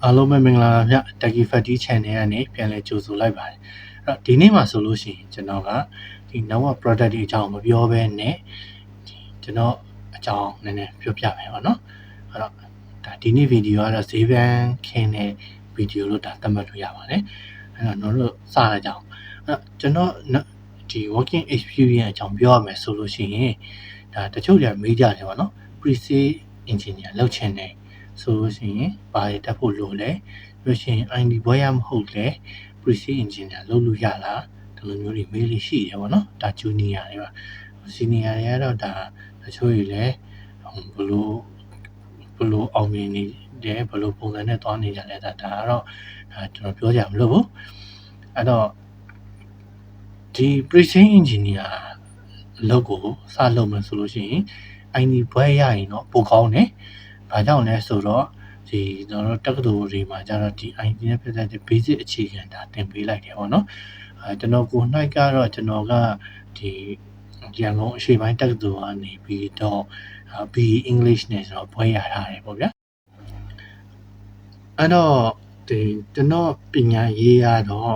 အားလုံးပဲမင်္ဂလာပါဗျ Techie Fatty Channel ကနေပြန်လည်ကြိုဆိုလိုက်ပါတယ်အဲ့တော့ဒီနေ့မှာဆိုလို့ရှိရင်ကျွန်တော်ကဒီ Network Product တွေအကြောင်းမပြောဘဲနဲ့ကျွန်တော်အကြောင်းနည်းနည်းပြောပြမယ်ပေါ့နော်အဲ့တော့ဒါဒီနေ့ဗီဒီယိုကတော့ဈေးပန်းခင်းတဲ့ဗီဒီယိုလို့ဒါသတ်မှတ်လို့ရပါတယ်အဲ့တော့ကျွန်တော်တို့စရကြအောင်အဲ့တော့ကျွန်တော်ဒီ working experience အကြောင်းပြောရမယ်ဆိုလို့ရှိရင်ဒါတချို့တွေမေးကြတယ်ပေါ့နော် pre-sale engineer လုပ်ချင်တယ်ဆိုလို့ရှိရင်ဘာတွေတက်ဖို့လိုလဲပြီးရှင် ID ဘွဲရမဟုတ်လဲ pre-sale engineer လုပ်လို့ရလားဒီလိုမျိုးတွေမေးလို့ရှိတယ်ပေါ့နော်ဒါ junior တွေပါ senior တွေကတော့ဒါတချို့တွေလည်းဘလို့အောင်မြင်နေတယ်ဘလို့ပုံစံနဲ့သွားနေကြလဲဒါကတော့ဒါကျွန်တော်ပြောကြမလို့ဘူးအဲ့တော့ဒီ pre-sale engineer အလုပ်ကိုစလုပ်မယ်ဆိုလို့ရှိရင် ID ဘွဲရရင်တော့ပိုကောင်းတယ်ဘာကြောင့်လဲဆိုတော့ဒီကျွန်တော်တို့တက္ကသိုလ်တွေမှာကျတော့ဒီ ID နဲ့ပတ်သက်တဲ့ basic အခြေခံဒါသင်ပေးလိုက်တယ်ပေါ့နော်ကျွန်တော်ကိုနိုင်ကတော့ကျွန်တော်ကဒီရန်ကုန်အရှေ့ပိုင်းတက္ကသိုလ်ကနေပြီးတော့ BE English နဲ့ကျွန်တော်ဘွဲရထားတယ်ပေါ့ဗျာအဲ့တော့ဒီကျွန်တော်ပညာရေးရတော့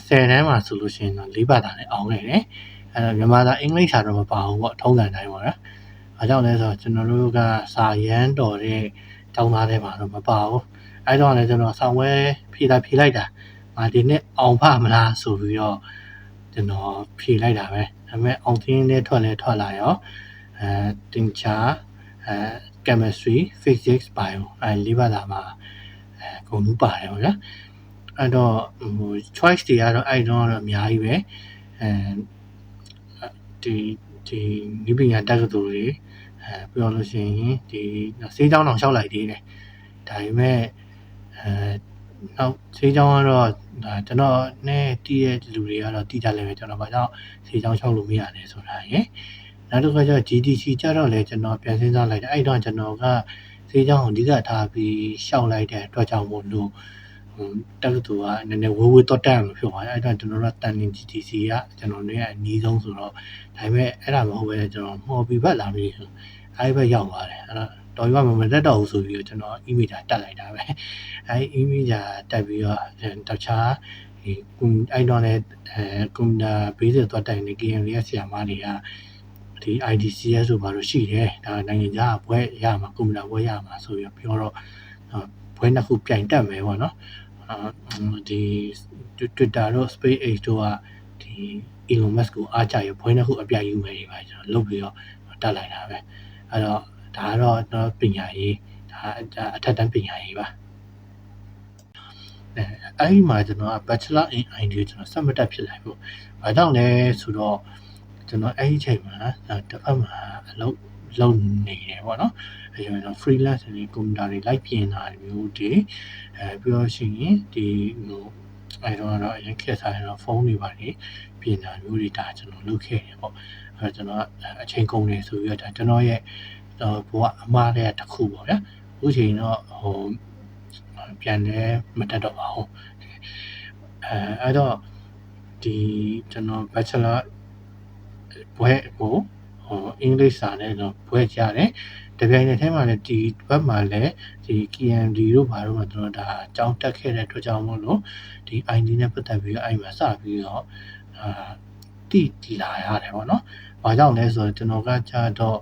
10တန်းမှာဆိုလို့ရှိရင်တော့၄ဘာသာနဲ့အောင်ခဲ့တယ်အဲ့တော့မြန်မာသာအင်္ဂလိပ်စာတော့မပါဘူးပေါ့ထုံးစံတိုင်းပေါ့ဗျာအားကြောင့်လဲဆိုတော့ကျွန်တော်တို့ကစာရမ်းတော်တဲ့ကျောင်းသားတွေမှာတော့မပါဘူးအဲ့တော့လည်းကျွန်တော်ဆောင်းဝဲဖြေလိုက်တာငါဒီနေ့အောင်ဖမလားဆိုပြီးတော့ကျွန်တော်ဖြေလိုက်တာပဲဒါပေမဲ့အောင်သင်းနဲ့ထွက်လာရောတင်ချာchemistry physics bio လေးဘာသာမှာဂုဏ်ထူးပါတယ်ပေါ့ဗျာအဲ့တော့choice တွေကတော့အဲ့တော့အများကြီးပဲဒီနိပညာတက္ကသိုလ်တွေပြောလို့ရှိရင်ဒီဆေးကျောင်းအောင်လျှောက်လိုက်သေးတယ်ဒါပေမဲ့နောက်ဆေးကျောင်းကတော့ကျွန်တော်နဲ့တည်တဲ့လူတွေကတော့တည်ကြလဲပဲကျွန်တော်ဘာကြောင့်ဆေးကျောင်းလျှောက်လို့မရလဲဆိုတာရယ်နောက်တစ်ခါကျတော့ GDC ကျတော့လေကျွန်တော်ပြန်စဉ်းစားလိုက်တယ်အဲ့တော့ကျွန်တော်ကဆေးကျောင်းကိုအဓိကထားပြီးလျှောက်လိုက်တဲ့အတွက်ကြောင့်မို့လို့တက္ကသိုလ်ကနည်းနည်းဝေးတော့တက်လို့ဖြစ်သွားတယ်အဲ့တော့ကျွန်တော်တို့တန်လင်း GDC ကကျွန်တော်တို့ရဲ့အနည်းဆုံးဆိုတော့ဒါပေမဲ့အဲ့ဒါမဟုတ်ပဲကျွန်တော်မှော်ပြီးဘက်လာပြီးအဲ့ဘက်ရောက်သွားတယ်အဲ့တော့တော်ရွာမတက်တော့ဘူးဆိုပြီးတော့ကျွန်တော် email တက်လိုက်တာပဲအဲ့ email တက်ပြီးတော့တခြားဒီအဲ့တော့လည်းကွန်ပျူတာ basic သွားတိုင်နေ KM ရဲ့ဆရာမတွေကဒီ IDCS ဆိုပါလို့ရှိတယ်ဒါနိုင်ငံခြားဘွဲရမှာကွန်ပျူတာဘွဲရမှာဆိုပြီးပြောတော့ဘွဲနှစ်ခုပြိုင်တက်မယ်ပေါ့နော်ဒီ Twitter တို့ SpaceX တို့ကဒီ Elon Musk ကိုအားကြရဘွဲနှစ်ခုအပြိုင်ယူမယ်တွေပါကျွန်တော်လုပ်ပြီးတော့တက်လိုက်တာပဲအဲ့တော့ဒါကတော့တော့ပညာရေးဒါအထက်တန်းပညာရေးပါအဲ့ဒီမှာကျွန်တော်က Bachelor in IT ကိုကျွန်တော်ဆက်မတက်ဖြစ်လိုက်ဘူး။ဘာကြောင့်လဲဆိုတော့ကျွန်တော်အဲ့ဒီအချိန်မှာတစ်ဖက်မှာအလုပ်နေတယ်ပေါ့နော်။အဲ့ကျွန်တော် freelance တွေကွန်ပျူတာတွေလိုက်ပြင်တာမျိုးတွေပြီးတော့ရှိရင်ဒီအဲ့တော့အရင်ခက်စားရတော့ဖုန်းတွေပါနေပြင်တာမျိုးတွေဒါကျွန်တော်လုပ်ခဲ့တယ်ပေါ့။အဲ့ကျွန်တော်အချိန်ကုန်နေဆိုပြီးတော့ကျွန်တော်ရဲ့ဘဝအမှားတဲ့တစ်ခုပေါ့ဗျာ။အခုချိန်တော့ပြန်လည်းမတက်တော့ပါဘူးအဲ့တော့ဒီကျွန်တော် bachelor ဘွဲကိုအင်္ဂလိပ်စာနဲ့တော့ဘွဲကြားတယ်တပြိုင်နက်တည်းမှာလည်းဒီဘက်မှာလည်းဒီ KMD တို့ဘာလို့မှကျွန်တော်ဒါအကြောင်းတက်ခဲ့တဲ့အတွက်ကြောင့်မို့လို့ဒီ ID နဲ့ပတ်သက်ပြီးတော့အဲ့မှာစပြီးတော့တီလာရတယ်ပေါ့နော်။ဘာကြောင့်လဲဆိုတော့ကျွန်တော်ကကြတော့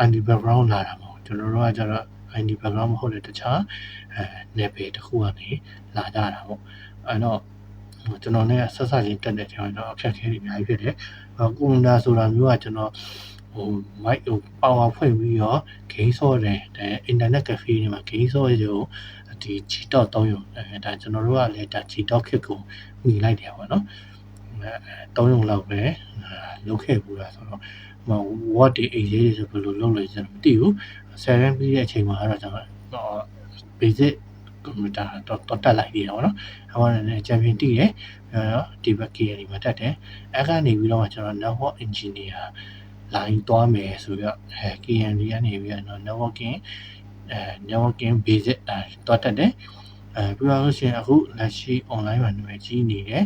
ID background လာတာမဟုတ်ကျွန်တော်တို့ကကြတော့ ID background မဟုတ်တဲ့တခြားနယ်ပယ်တစ်ခုကနေလာကြတာပေါ့အဲ့တော့ကျွန်တော်နဲ့ဆက်ချင်းတက်တဲ့ချိန်တော့အခက်အခဲတွေအများကြီးဖြစ်တယ်ကွန်ပျူတာဆိုတာမျိုးကကျွန်တော်မိုက်power ဖွင့်ပြီးတော့ game ဆော့တယ်ဒါ internet cafe တွေမှာ game ဆော့ရုံဒီ G.3 ရုံဒါကျွန်တော်တို့ကလည်းဒါ G.kit ကိုမိလိုက်တယ်ပေါ့နော်3ရုံလောက်ပဲလုပ်ခဲ့ဘူးလားဆိုတော့what ဒီ AJ တွေဆိုဘယ်လိုလုပ်လဲကျွန်တော်မသိဘူး10ရန်ပြီးတဲ့အချိန်မှာတော့ကျွန်တော် basic ကွန်ပျူတာတော့တက်လိုက်ပြီးတော့เนาะဟိုကနေချန်ပီယံတီးတယ်ဒီဘက် KN မှာတက်တယ်အဲ့ကနေပြီးတော့ကျွန်တော် network engineer လိုင်းသွားမယ်ဆိုတော့KN ကနေပြီးတော့ networking basic တော့တက်တယ်ပြီးတော့ရှင်အခုလက်ရှိ online မှာနာမည်ကြီးနေတဲ့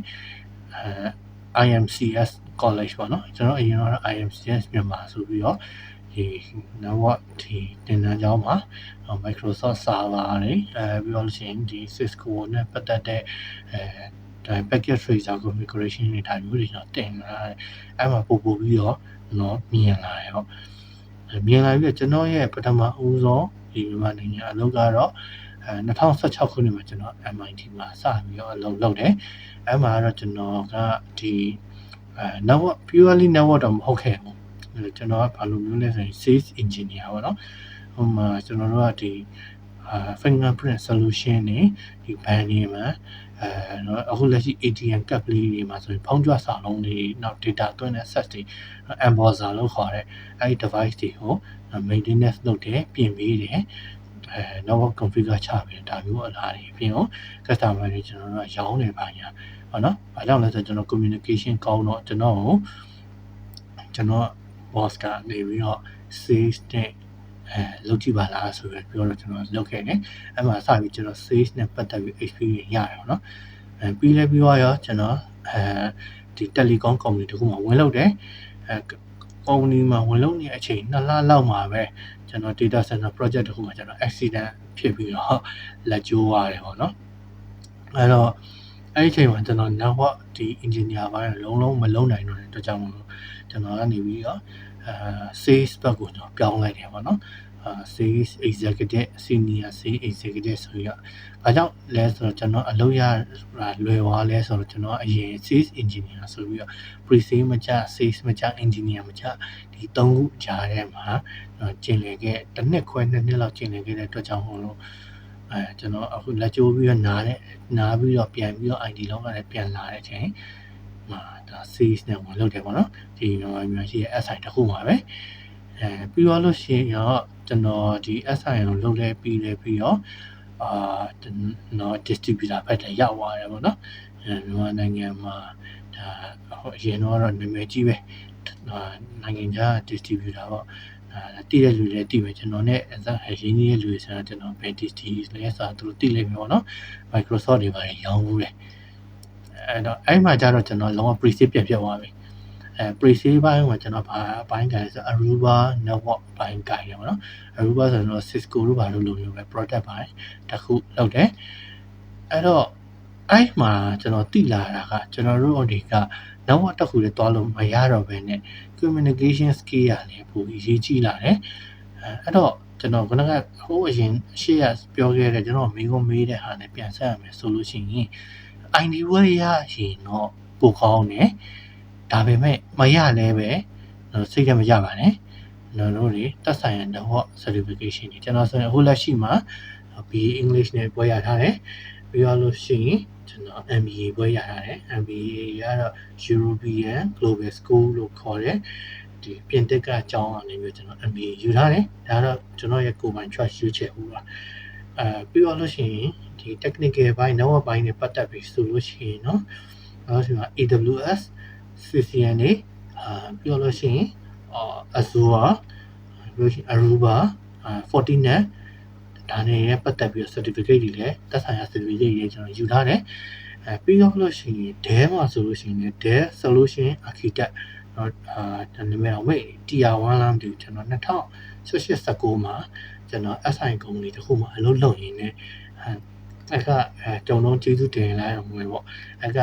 IMCS college ပေါ့နော်ကျွန်တော်အရင်ကတော့ IMCS မြန်မာဆိုပြီးတော့ဒီနောက်ဒီတင်တန်းကျောင်းမှာ Microsoft server တွေပြီးတော့လို့ရှိရင်ဒီ Cisco နဲ့ပတ်သက်တဲ့packet tracer configuration တွေဒါမျိုးတွေကျွန်တော်တင်လာတယ်အဲ့မှာပို့ပြီးတော့ကျွန်တော်မြင်လာတယ်ဟုတ်မြင်လာပြီးတော့ကျွန်တော်ရဲ့ပထမဦးဆုံးဒီမြန်မာနိုင်ငံအလုပ်ကတော့2016ခုနှစ်မှာကျွန်တော် MIT မှာစပြီးတော့အလုပ်လုပ်တယ်အဲ့မှာတော့ကျွန်တော်ကဒီnetwork purely network တော့မဟုတ်ခဲ့ဘူးကျွန်တော်ကဘာလို့မျိုးလဲဆိုရင် sales engineer ပေါ့နော်ဟိုမှာကျွန်တော်တို့ကဒီfingerprint solution တွေဒီ band တွေမှာအခုလက်ရှိ ATM card လေးတွေမှာဆိုရင်ဖုန်းကြွစာလုံးတွေနောက် data သွင်းတဲ့ set တွေ embosser လို့ခေါ်တဲ့အဲ့ဒီ device တွေကို maintenance လုပ်တယ်ပြင်ပေးတယ်network configure ချပေးတာမျိုးအလားတွေပြင်အောင် customer တွေကျွန်တော်တို့ကရောင်းနေပါညာဟုတ်နော်အဲကြောင့်လဲဆိုကျွန်တော် communication ကောင်းတော့ကျွန်တော် boss ကနေပြီးတော့ sales နဲ့လုပ်ကြည့်ပါလားဆိုပြီးပြောတော့ကျွန်တော်လုပ်ခဲ့တယ်အဲ့မှာစပြီးကျွန်တော် sales နဲ့ပတ်သက်ပြီး experience ရတယ်ပေါ့နော်ပြီးလဲပြီးတော့ကျွန်တော်ဒီ telecom company တခုမှာဝင်လုပ်တယ်company မှာဝင်လုပ်နေတဲ့အချိန်2လလောက်မှာပဲကျွန်တော် data center project တခုမှာကျွန်တော် accident ဖြစ်ပြီးတော့လက်ကျိုးရတယ်ပေါ့နော်အဲ့တော့အဲ့ဒီအချိန်မှာကျွန်တော် network ဒီ engineer ပိုင်းလုံးမလုံးနိုင်တော့တဲ့အတွက်ကြောင့်မို့လို့ကျွန်တော်ကနေပြီးတော့sales ဘက်ကိုကျွန်တော်ပြောင်းလိုက်တယ်ပေါ့နော်sales executive senior sales executive ဆိုပြီးတော့ဘာကြောင့်လဲဆိုတော့ကျွန်တော်အလုပ်ရလွယ်သွားလဲဆိုတော့ကျွန်တော်အရင် sales engineer ဆိုပြီးတော့ pre-sales မချ sales မချ engineer မချဒီ3ခုကြားထဲမှာကျင်လည်ခဲ့တစ်နှစ်ခွဲ2နှစ်လောက်ကျင်လည်ခဲ့တဲ့အတွက်ကြောင့်မို့လို့ကျွန်တော်အခုလက်ကျိုးပြီးတော့နားပြီးတော့ပြန်ပြီးတော့ ID လောက်ကလည်းပြန်လာတဲ့အချိန်ဒါ sales နဲ့ဝင်လုပ်တယ်ပေါ့နော်ဒီမြန်မာရှိရဲ့ SI တစ်ခုမှာပဲပြီးတော့လို့ရှိရင်တော့ကျွန်တော်ဒီ SI ကိုလုပ်လဲပြီးတော့ကျွန်တော် distributor ဘက်တည်းရောက်သွားတယ်ပေါ့နော်မြန်မာနိုင်ငံမှာဒါအရင်တော့နာမည်ကြီးပဲနိုင်ငံခြား distributor ပေါ့တည်တဲ့လူတွေတည်မယ်ကျွန်တော်နဲ့အရင်ကြီးရဲ့လူတွေဆိုတော့ကျွန်တော်ဘယ် distributor လဲဆိုတာသူတို့တည်လိမ့်မယ်ပေါ့နော် Microsoft တွေပါတယ်ရောင်းဘူးတယ်အဲ့တော့အဲ့မှာကျတော့ကျွန်တော်လုံးဝ pre-sale ပြန်ဖြစ်သွားပြီpre-sale ဘိုင်းမှာကျွန်တော်ဘာဘိုင်းကြလဲဆို Aruba network ဘိုင်းကြတယ်ပေါ့နော် Aruba ဆိုတော့ Cisco တို့ဘာလို့လိုမျိုးပဲ product ဘိုင်းတစ်ခုလုပ်တယ်အဲ့တော့အဲ့မှာကျွန်တော်သိလာတာကကျွန်တော်တို့ဒီက network တစ်ခုလည်းတွားလို့မရတော့ဘဲနဲ့ communication skill ရလည်းပိုအရေးကြီးလာတယ်အဲ့တော့ကျွန်တော်ခုနကဟိုအရင်ရှေ့ရပြောခဲ့တဲ့ကျွန်တော်မေးတဲ့ဟာနဲ့ပြန်ဆက်ရမယ်ဆိုလို့ရှိရင် ID ဝယ်ရရင်တော့ပိုကောင်းတယ်ဒါပေမဲ့မရလဲပဲစိတ်ထဲမကြပါနဲ့ကျွန်တော်တို့တွေတက်ဆိုင်ရ network certification တွေကျွန်တော်ဆိုရင်အခုလက်ရှိမှာ BA English နဲ့ပွဲရထားတယ်ပြီးတော့လို့ရှိရင်ကျွန်တော် MBA ပွဲရထားတယ် MBA ကတော့ European Global School လို့ခေါ်တယ်ဒီပြင်သစ်ကအကြောင်းအနေနဲ့ကျွန်တော် MBA ယူထားတယ်ဒါတော့ကျွန်တော်ရဲ့ကိုယ်ပိုင် choice ရွေးချယ်မှုပါပြီးတော့လို့ရှိရင်ဒီ technical ဘိုင်း network ဘိုင်းတွေပတ်သက်ပြီးဆိုလို့ရှိရင်เนาะအဲ့ဒါဆို AWS CCNA ပြီးတော့လို့ရှိရင်Azure ပြီးလို့ရှိရင် Aruba Fortinet ဒါနဲ့ပတ်သက်ပြီး certificate တွေလည်းသက်ဆိုင်ရာ certificate တွေကျွန်တော်ယူထားတယ်ပြီးတော့လို့ရှိရင် Dell မှာဆိုလို့ရှိရင် Dell Solution Architect နာမည်အောင်မေ့ Tier 1လားမသိဘူးကျွန်တော်2018-19မှာကျွန်တော် SI ကုမ္ပဏီတစ်ခုမှာအလုပ်လုပ်ရင်းနဲ့အဲ့ကတုံလုံးကျေးဇူးတင်လိုက်အောင်ပေါ့အဲ့က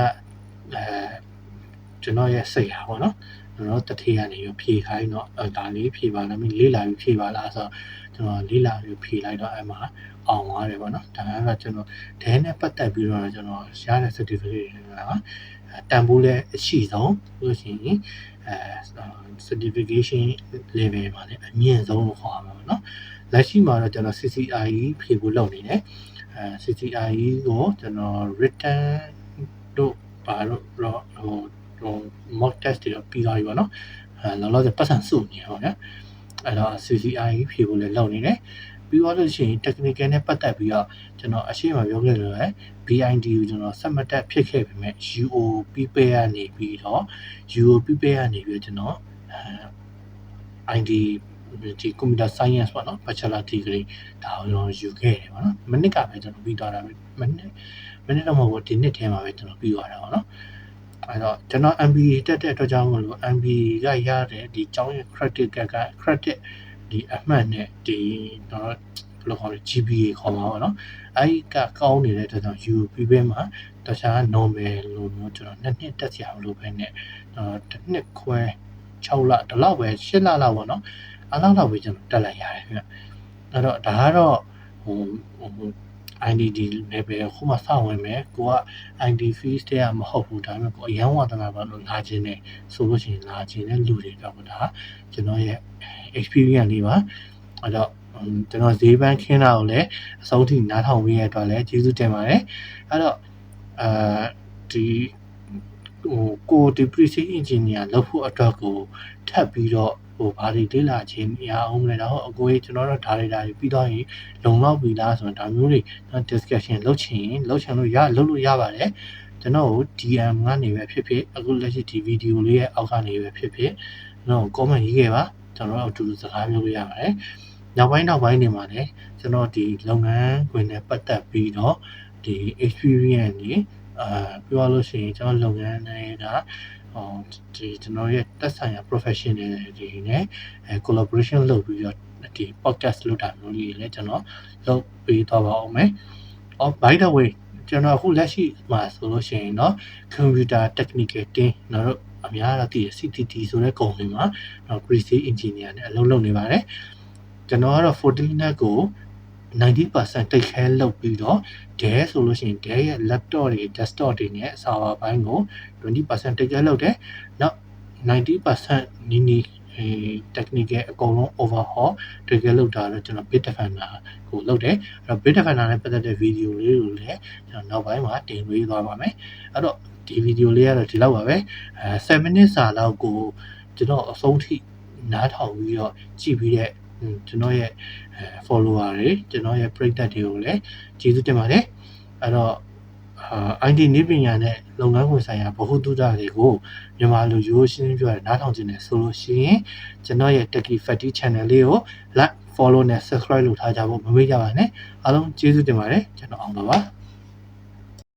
ကျွန်တော်ရဲ့စိတ်ဟာပေါ့နော်ကျွန်တော်တတိယကနေဖြေခိုင်းတော့ဒါလေးဖြေပါလားမလေးလာပြီးဖြေပါလားဆိုတော့ကျွန်တော်လေးလာပြီးဖြေလိုက်တော့အဲ့မှာအောင်သွားတယ်ပေါ့နော်ဒါကတော့ကျွန်တော်ဒဲနဲ့ပတ်သက်ပြီးတော့ကျွန်တော်ရတဲ့ certificate တွေကတန်ဖိုးလည်းအရှိဆုံးလို့ရှိရင်certification level မှာလည်းအမြင့်ဆုံးလို့ခေါ်မှာပေါ့နော်လက်ရှိမှာတော့ကျွန်တော် CCIE ဖြေဖို့လုပ်နေတယ်CCIE ကိုကျွန်တော် written တို့ပါတော့ဟို mock test တွေပြီးသွားပြီပေါ့နော်လောလောဆယ်ပတ်စံစုနေပေါ့ဗျာအဲ့တော့ CCIE ဖြေဖို့လည်းလုပ်နေတယ်ပြီးတော့လို့ရှိရင် technical နဲ့ပတ်သက်ပြီးတော့ကျွန်တော်အရှိမပြောခဲ့လို့ပဲ BID ကိုကျွန်တော် submit ဖြစ်ခဲ့ပေမဲ့ UOP pair ကနေပြီးတော့ UOP pair ကနေပြီးကျွန်တော်ID ဒီ computer science ပေါ့နော် bachelor degree ဒါကိုကျွန်တော်ယူခဲ့တယ်ပေါ့နော်မိနစ်ကပဲကျွန်တော်ပြီးသွားတာမိနစ်တော့မဟုတ်ဘူးဒီနှစ်ထဲမှာပဲကျွန်တော်ပြီးသွားတာပေါ့နော် အဲ့တော့ကျွန်တော် MBA တက်တဲ့အတွက်ကြောင့်မလို့ MBA ကရတဲ့ဒီကျောင်းရဲ့ credit က credit ဒီအမှတ်နဲ့ဒီတော့ဘယ်လိုခေါ်လဲ GPA ခေါ်မှာပေါ့နော်အဲ့ကကောင်းနေတဲ့အတွက်ကြောင့် UP မှာတခြား normal လို့မျိုးကျွန်တော်နှစ်တက်စရာမလိုဘဲနဲ့တစ်နှစ်ခွဲ6လဒီလောက်ပဲ8လလောက်ပေါ့နော်အဲ့လောက်ပဲကျွန်တော်တက်လိုက်ရတယ်ခင်ဗျအဲ့တော့ဒါကတော့ဟို IDD level ခုမှစဝင်မယ်ကိုက ID fees တဲ့မဟုတ်ဘူးဒါပေမဲ့ကိုအရန်ဝါသနာပါလို့လာခြင်းနဲ့ဆိုလို့ရှိရင်လာခြင်းနဲ့လူတွေတော့ဒါကျွန်တော်ရဲ့ experience လေးပါအဲ့တော့ကျွန်တော်ဈေးပန်းခင်းတာကိုလည်းအဆုံးထိနားထောင်ပေးရတဲ့အတွက်လည်းကျေးဇူးတင်ပါတယ်အဲ့တော့ဒီကိုဒီ pre-sales engineer လုပ်ဖို့အတွက်ကိုထပ်ပြီးတော့ဘာတွေလေ့လာခြင်းရအောင်လဲတော့အကိုကြီးကျွန်တော်တို့ဒါတွေပြီးတော့ရင်လုံလောက်ပြီလားဆိုတော့ဒါမျိုးတွေ discussion လုပ်ချင်လို့လုပ်လို့ရပါတယ်ကျွန်တော်ကို DM ကနေပဲဖြစ်ဖြစ်အခုလက်ရှိဒီ video လေးရဲ့အောက်ကနေပဲဖြစ်ဖြစ်ကျွန်တော် comment ရေးခဲ့ပါကျွန်တော်တို့အတူတူစကားပြောလို့ရပါတယ်နောက်ပိုင်းနေမှာလည်းကျွန်တော်ဒီလုပ်ငန်းခွင်နဲ့ပတ်သက်ပြီးတော့ဒီ experience တွေပြောလို့ရှိရင်ကျွန်တော်လုပ်ငန်းတွေကဒီကျွန်တော်ရဲ့တက်ဆိုင်ရာ professional တွေနဲ့collaboration လုပ်ပြီးတော့ဒီ podcast လုပ်တာမျိုးလေးလည်းကျွန်တော်လုပ်ပေးသွားပါအောင်မယ်။ by the way ကျွန်တော်အခုလက်ရှိမှာဆိုလို့ရှိရင်เนาะ computer technical team ကျွန်တော်တို့အများအားဖြင့် CTT ဆိုတဲ့ကုမ္ပဏီမှာ pre-sales engineer နဲ့အလုပ်လုပ်နေပါတယ်။ကျွန်တော်ကတော့ Fortinet ကို 90% take care လုပ်ပြီးတော့ Dell ဆိုလို့ရှိရင် Dell ရဲ့ laptop တွေ desktop တွေနဲ့ server ဘိုင်းကို 20% take care လုပ်တယ်။နောက် 90% နီးtechnical အကုန်လုံး overhaul take care လုပ်တာတော့ကျွန်တော် Bitdefender ကိုလုပ်တယ်။အဲ့တော့ Bitdefender နဲ့ပတ်သက်တဲ့ video လေးကိုလည်းကျွန်တော်နောက်ပိုင်းမှာတင်ပေးသွားပါမယ်။အဲ့တော့ဒီ video လေးကတော့ဒီလောက်ပါပဲ။7 minutes စာလောက်ကိုကျွန်တော်အဆုံးထိနားထောင်ပြီးတော့ကြည့်ပြီးတဲ့ကျွန်တော်ရဲ့follower တွေကျွန်တော်ရဲ့ပရိသတ်တွေကိုလည်းကျေးဇူးတင်ပါတယ်အဲ့တော့IT နည်းပညာနဲ့လုပ်ငန်းခွင်ဆိုင်ရာဗဟုသုတတွေကိုမြန်မာလူရိုးရှင်းပြောရနားထောင်ခြင်းနဲ့ဆိုလို့ရှိရင်ကျွန်တော်ရဲ့ Techie Fatty Channel လေးကို like follow နဲ့ subscribe လုပ်ထားကြဖို့မမေ့ကြပါနဲ့အားလုံးကျေးဇူးတင်ပါတယ်ကျွန်တော်အောင်ပါ